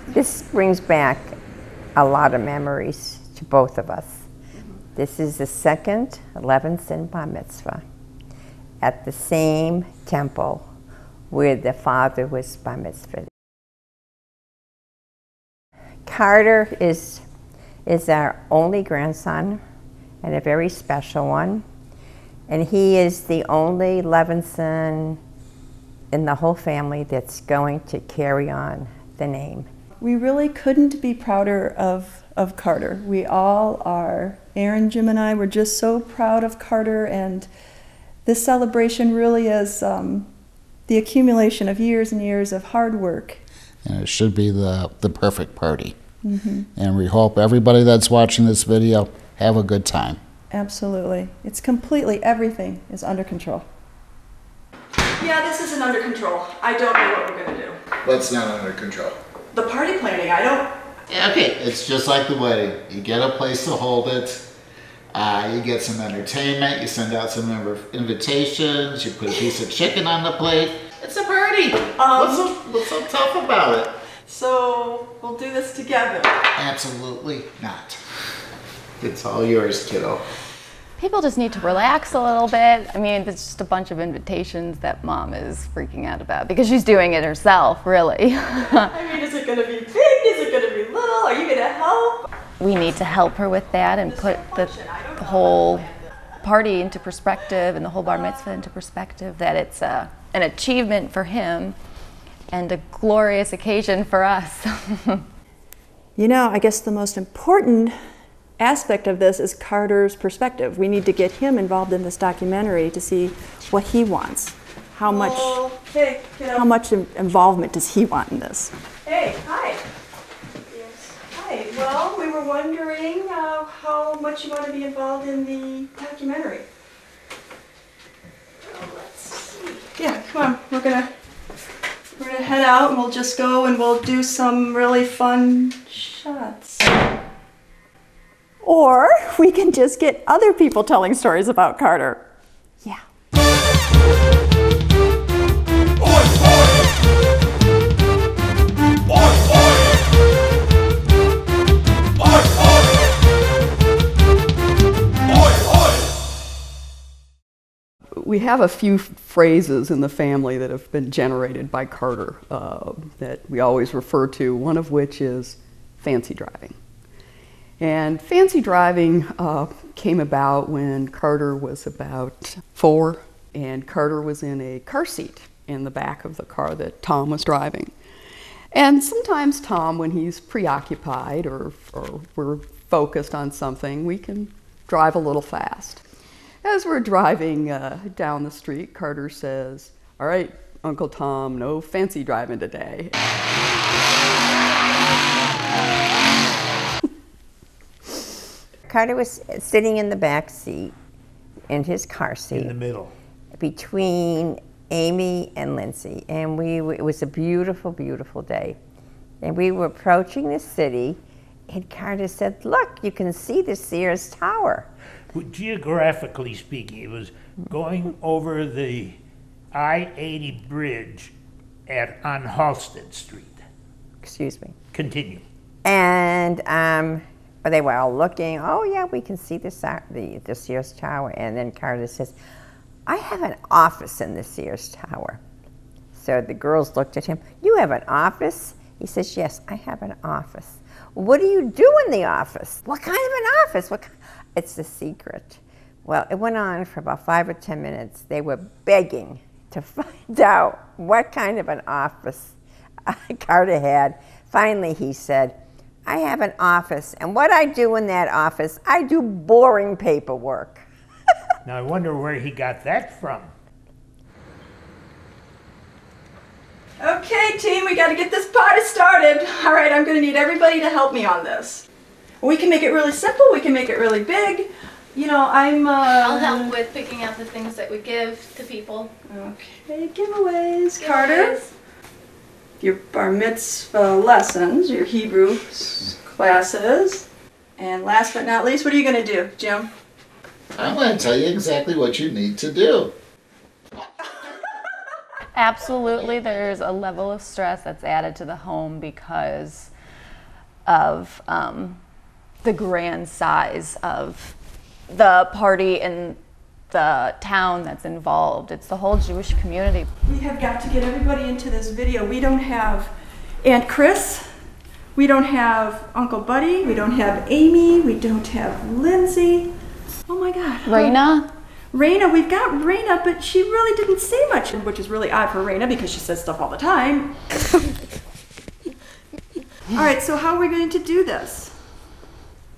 This brings back a lot of memories to both of us. This is the second Levinson bar mitzvah at the same temple where the father was bar mitzvah. Carter is our only grandson and a very special one. And he is the only Levinson in the whole family that's going to carry on the name. We really couldn't be prouder of Carter. We all are. Aaron, Jim, and I were just so proud of Carter, and this celebration really is the accumulation of years and years of hard work. And it should be the perfect party. Mm-hmm. And we hope everybody that's watching this video have a good time. Absolutely. It's completely, everything is under control. Yeah, this isn't under control. I don't know what we're going to do. What's not under control? The party planning, I don't... Okay, it's just like the wedding. You get a place to hold it. You get some entertainment. You send out some invitations. You put a piece of chicken on the plate. It's a party. What's so tough about it? So, we'll do this together. Absolutely not. It's all yours, kiddo. People just need to relax a little bit. I mean, it's just a bunch of invitations that Mom is freaking out about because she's doing it herself, really. I mean, is it going to be big? Is it going to be little? Are you going to help? We need to help her with that and put the whole party into perspective and the whole bar mitzvah into perspective, that it's an achievement for him and a glorious occasion for us. You know, I guess the most important aspect of this is Carter's perspective. We need to get him involved in this documentary to see what he wants. How much involvement does he want in this? Hey, hi. Yes. Hi. Well, we were wondering how much you want to be involved in the documentary. Oh, let's see. Yeah, come on. We're gonna head out and we'll just go and we'll do some really fun shots. Or we can just get other people telling stories about Carter. Yeah. We have a few phrases in the family that have been generated by Carter that we always refer to, one of which is fancy driving. And fancy driving came about when Carter was about 4, and Carter was in a car seat in the back of the car that Tom was driving. And sometimes Tom, when he's preoccupied or we're focused on something, we can drive a little fast. As we're driving down the street, Carter says, "All right, Uncle Tom, no fancy driving today." Carter was sitting in the back seat, in his car seat. In the middle. Between Amy and Lindsay. And it was a beautiful, beautiful day. And we were approaching the city, and Carter said, "Look, you can see the Sears Tower." Well, geographically speaking, it was going over the I-80 bridge on Halsted Street. Excuse me. Continue. And they were all looking, "Oh yeah, we can see the Sears Tower." And then Carter says, "I have an office in the Sears Tower." So the girls looked at him. "You have an office?" He says, "Yes, I have an office." "What do you do in the office?" "What kind of an office?" It's a secret. Well, it went on for about 5 or 10 minutes. They were begging to find out what kind of an office Carter had. Finally, he said, "I have an office, and what I do in that office, I do boring paperwork." Now, I wonder where he got that from. Okay, team, we got to get this party started. All right, I'm going to need everybody to help me on this. We can make it really simple. We can make it really big. You know, I'll help with picking out the things that we give to people. Okay, giveaways. Carter, your bar mitzvah lessons, your Hebrew classes. And last but not least, what are you going to do, Jim? I'm going to tell you exactly what you need to do. Absolutely, there's a level of stress that's added to the home because of the grand size of the party and the town that's involved. It's the whole Jewish community. We have got to get everybody into this video. We don't have Aunt Chris, we don't have Uncle Buddy, we don't have Amy, we don't have Lindsay. Oh my God. Raina? Raina, we've got Raina, but she really didn't say much, which is really odd for Raina because she says stuff all the time. All right, so how are we going to do this?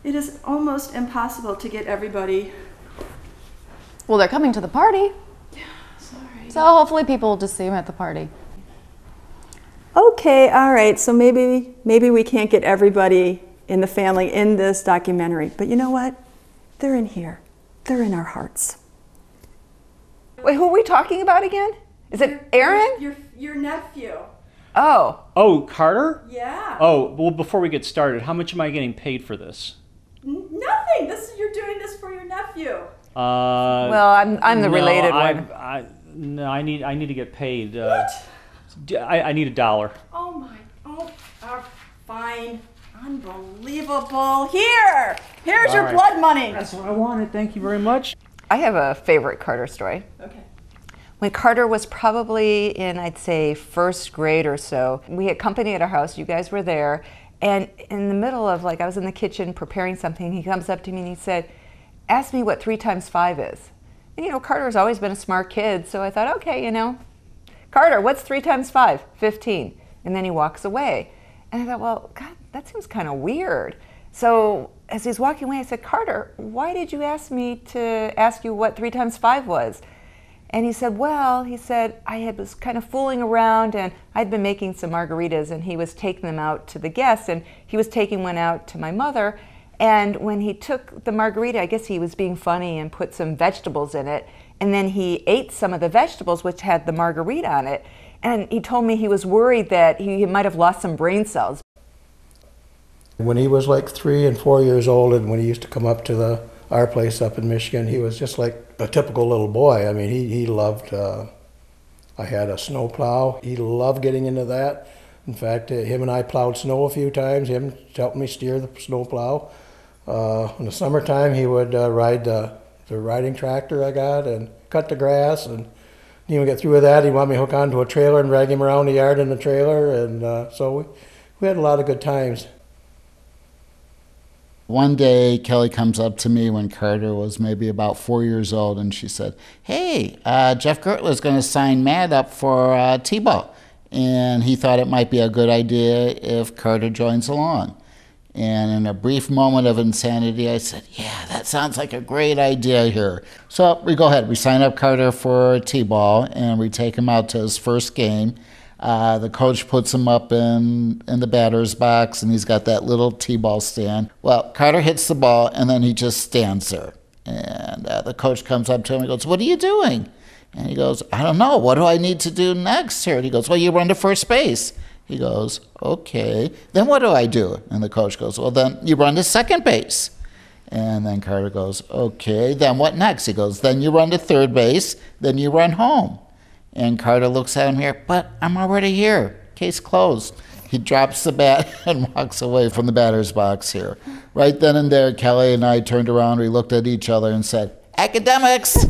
It is almost impossible to get everybody. Well, they're coming to the party. Sorry. So hopefully people will just see them at the party. Okay, all right, so maybe we can't get everybody in the family in this documentary, but you know what? They're in here. They're in our hearts. Wait, who are we talking about again? Is it Aaron? Your nephew. Oh. Oh, Carter? Yeah. Oh, well, before we get started, how much am I getting paid for this? Nothing. You're doing this for your nephew. Well, I'm the related one. No, I need to get paid. What? I need $1. Fine. Unbelievable. Here's your right. blood money. That's what I wanted. Thank you very much. I have a favorite Carter story. Okay. When Carter was probably in, I'd say, first grade or so, we had company at our house. You guys were there. And in the middle of, I was in the kitchen preparing something, he comes up to me and he said, ask me what 3 times 5 is. And, Carter's always been a smart kid, so I thought, okay, Carter, what's 3 times 5? 15. And then he walks away. And I thought, well, God, that seems kind of weird. So as he's walking away, I said, Carter, why did you ask me to ask you what 3 times 5 was? And he said, I was kind of fooling around and I'd been making some margaritas and he was taking them out to the guests and he was taking one out to my mother. And when he took the margarita, I guess he was being funny and put some vegetables in it. And then he ate some of the vegetables which had the margarita on it. And he told me he was worried that he might have lost some brain cells. When he was 3 and 4 years old and when he used to come up to our place up in Michigan, he was just like a typical little boy. I mean, he loved, I had a snow plow. He loved getting into that. In fact, him and I plowed snow a few times. Him helped me steer the snow plow. In the summertime, he would ride the riding tractor I got and cut the grass. And when we get through with that, he'd want me to hook onto a trailer and drag him around the yard in the trailer. And so we had a lot of good times. One day, Kelly comes up to me when Carter was maybe about 4 years old, and she said, hey, Jeff Gertler's going to sign Matt up for T-ball. And he thought it might be a good idea if Carter joins along. And in a brief moment of insanity, I said, yeah, that sounds like a great idea here. So we go ahead. We sign up Carter for T-ball, and we take him out to his first game. The coach puts him up in the batter's box, and he's got that little T-ball stand. Well, Carter hits the ball, and then he just stands there. And the coach comes up to him and goes, what are you doing? And he goes, I don't know. What do I need to do next here? And he goes, well, you run to first base. He goes, okay. Then what do I do? And the coach goes, well, then you run to second base. And then Carter goes, okay. Then what next? He goes, then you run to third base. Then you run home. And Carter looks at him here, but I'm already here. Case closed. He drops the bat and walks away from the batter's box here. Right then and there, Kelly and I turned around, we looked at each other and said, academics!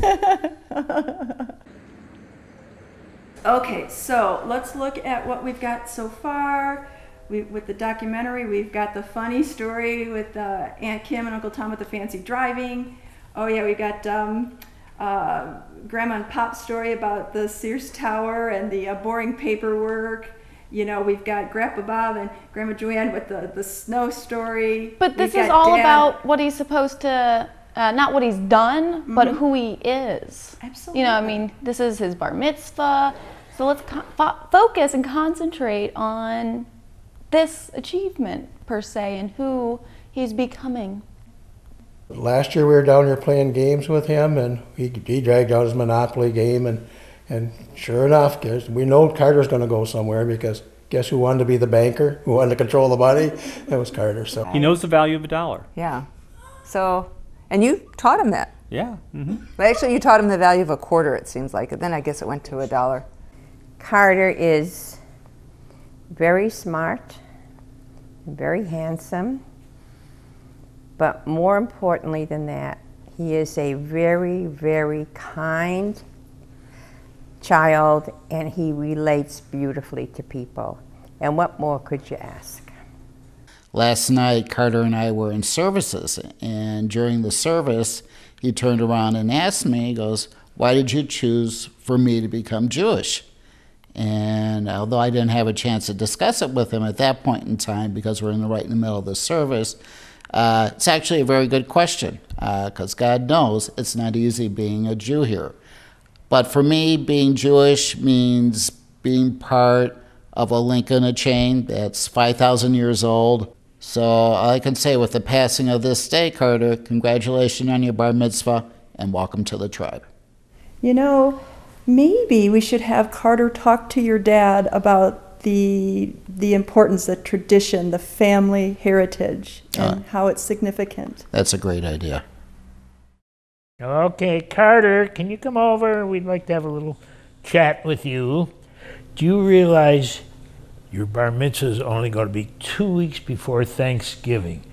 Okay, so let's look at what we've got so far. With the documentary, we've got the funny story with Aunt Kim and Uncle Tom with the fancy driving. Oh yeah, we've got Grandma and Pop's story about the Sears Tower and the boring paperwork. We've got Grandpa Bob and Grandma Joanne with the snow story. But this is all about what he's supposed to, not what he's done, but who he is. Absolutely. This is his bar mitzvah. So let's focus and concentrate on this achievement, per se, and who he's becoming. Last year we were down here playing games with him, and he dragged out his Monopoly game, and sure enough, we know Carter's going to go somewhere because guess who wanted to be the banker, who wanted to control the money? That was Carter. So He knows the value of $1. Yeah. So, and you taught him that. Yeah. Mm-hmm. But actually, you taught him the value of a quarter, it seems like. And then I guess it went to $1. Carter is very smart, very handsome, but more importantly than that, he is a very, very kind child, and he relates beautifully to people. And what more could you ask? Last night, Carter and I were in services, and during the service, he turned around and asked me, he goes, "Why did you choose for me to become Jewish?" And although I didn't have a chance to discuss it with him at that point in time because we're right in the middle of the service, it's actually a very good question because God knows it's not easy being a Jew here. But for me, being Jewish means being part of a link in a chain that's 5,000 years old. So all I can say with the passing of this day, Carter, congratulations on your bar mitzvah and welcome to the tribe. You know, maybe we should have Carter talk to your dad about the importance, the tradition, the family heritage, and how it's significant. That's a great idea. Okay, Carter, can you come over? We'd like to have a little chat with you. Do you realize your bar mitzvah is only going to be 2 weeks before Thanksgiving?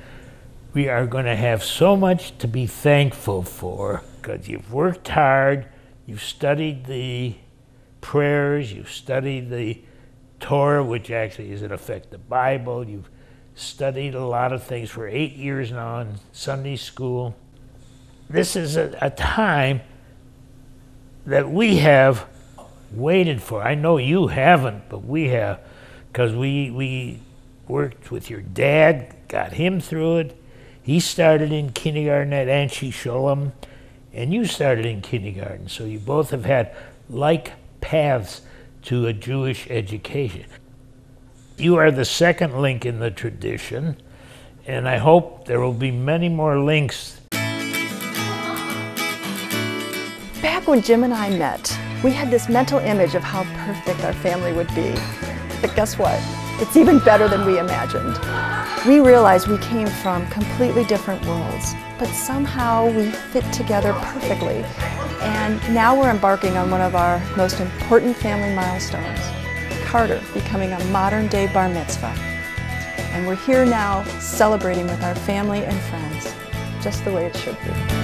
We are going to have so much to be thankful for because you've worked hard, you've studied the prayers, you've studied the Torah, which actually is in effect the Bible. You've studied a lot of things for 8 years now in Sunday school. This is a time that we have waited for. I know you haven't, but we have, because we worked with your dad, got him through it. He started in kindergarten at Anshe Sholem, and you started in kindergarten. So you both have had like paths to a Jewish education. You are the second link in the tradition, and I hope there will be many more links. Back when Jim and I met, we had this mental image of how perfect our family would be. But guess what? It's even better than we imagined. We realized we came from completely different worlds, but somehow we fit together perfectly. And now we're embarking on one of our most important family milestones, Carter becoming a modern-day bar mitzvah. And we're here now celebrating with our family and friends, just the way it should be.